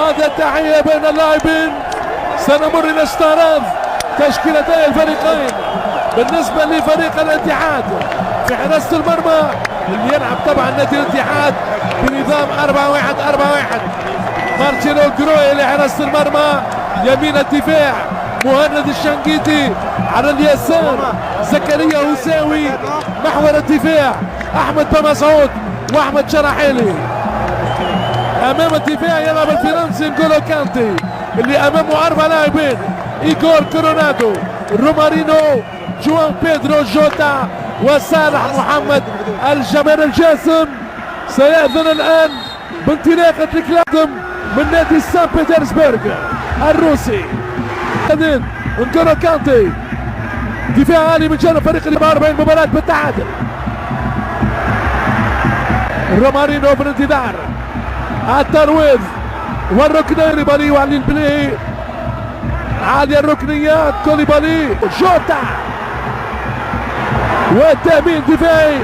وبعد التحية بين اللاعبين سنمر إلى استعراض تشكيلتي الفريقين. بالنسبة لفريق الاتحاد في حراسة المرمى اللي يلعب طبعا نادي الاتحاد بنظام 4-1-4-1. مارتينو جروي لحراسة المرمى، يمين الدفاع مهند الشنقيطي، على اليسار زكريا هوساوي، محور الدفاع احمد بمسعود واحمد شرحيلي. امام الدفاع يلعب الفرنسي نجولو كانتي اللي امامه 4 لاعبين: ايغور كورونادو، رومارينو، جوان بيدرو جوتا، وصالح محمد. الجماهير الجاسم سيأذن الآن بانطلاقة القادم من نادي سان بطرسبرغ الروسي. نجولو كانتي دفاع عالي من جانب فريق 44 مباراة بالتعادل. رومارينو بالانتظار الترويض والركنية كوليبالي وعلي البلاي عالية الركنيات كوليبالي جوتا والتأمين دفاعي.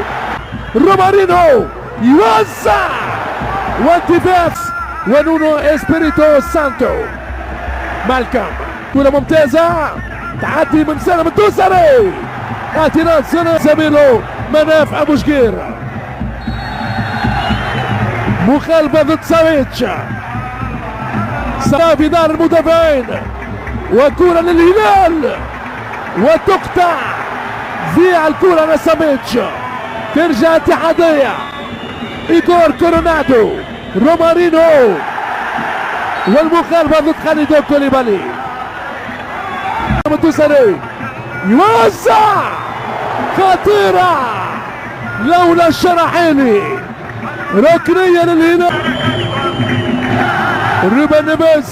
رومارينو يوزع والدفاع ونونو اسبيريتو سانتو. مالكم كرة ممتازة تعدي من سالم الدوسري، اعتراض زميله مناف ابو شقير، مخالفة ضد سافيتش في دار المدافعين وكرة للهلال وتقطع في الكرة لسافيتش. ترجع اتحادية، ايغور كورونادو، رومارينو والمخالفة ضد خالد كوليبالي. الدوسري يوزع خطيرة لولا الشرحيلي، ركنية للهلال. روبن نيفيز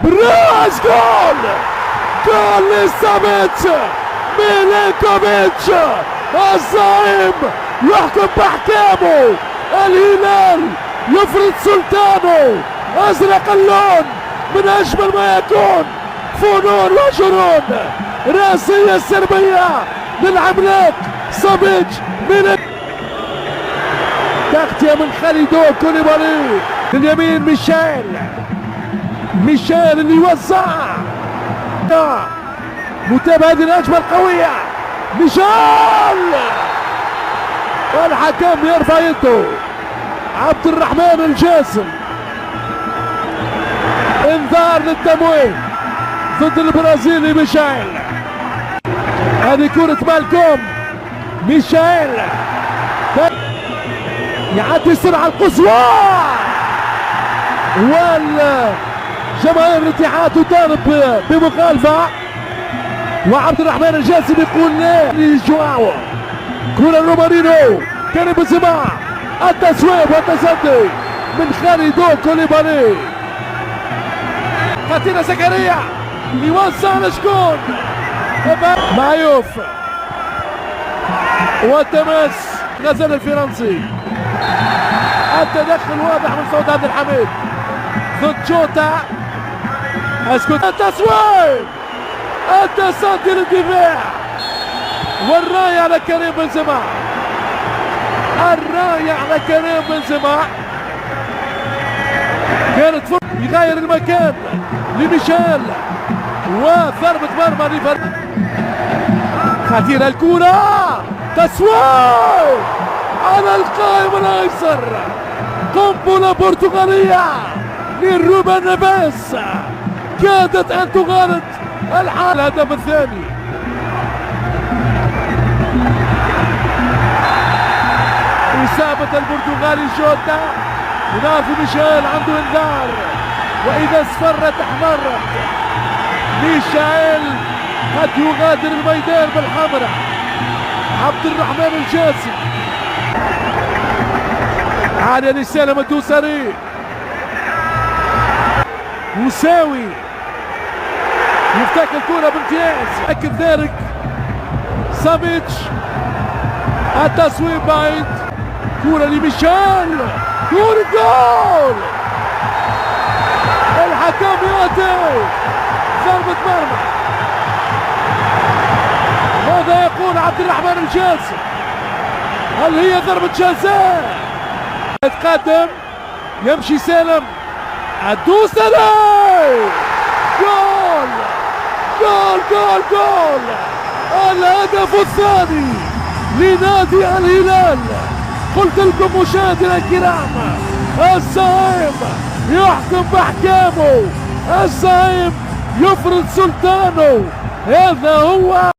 براس، جول لسافيتش. ميلينكوفيتش الزعيم يحكم باحكامه، الهلال يفرض سلطانه، ازرق اللون من اجمل ما يكون، فنون وجنون، راسية سربية للعملاق سافيتش. تغطية من خالد كوليبالي، اليمين ميشيل اللي يوزع. متابعة هذه الهجمة القوية، ميشيل والحكم يرفع يده. عبد الرحمن الجاسم، انذار للتمويه ضد البرازيلي ميشيل. هذه كرة مالكوم، ميشيل يعدي السرعة القصوى والجماهير الاتحاد تطالب بمخالفة، وعبد الرحمن الجاسم يقول لا لجواو. كرة رومارينو، كريم بنزيما، التسويب والتصدي من خالد كوليبالي. خطيرة زكريا يوزع لشكون، معيوف والتماس غزال الفرنسي. التدخل واضح من صوت عبد الحميد ضد جوتا. اسكت، التسويب، التصدي للدفاع والراية على كريم بنزيما، الراية على كريم بنزيما. كانت يغير المكان لميشيل وضربة مرمى لفريق. خطيرة الكرة، تسويب على القائم الايسر، قنبلة برتغالية لروبن نيفيز كادت ان تغالط الهدف الثاني. إصابة البرتغالي جوتا، ينافي ميشيل، عنده انذار، واذا اصفرت احمرت. ميشيل قد يغادر الميدان بالحمراء. عبد الرحمن الجاسم عالية لسالم الدوسري، مساوي يفتك الكرة بامتياز، أكد ذلك سافيتش. التصويب بعيد، كرة لميشيل، كرة جول. الحكم يعطي ضربة مرمى. ماذا يقول عبد الرحمن الجاسم؟ هل هي ضربة جزاء؟ يتقدم، يمشي سالم الدوسري. جول جول جول جول. الهدف الثاني لنادي الهلال. قلت لكم مشاهدينا الكرام الزعيم يحكم باحكامه، الزعيم يفرض سلطانه. هذا هو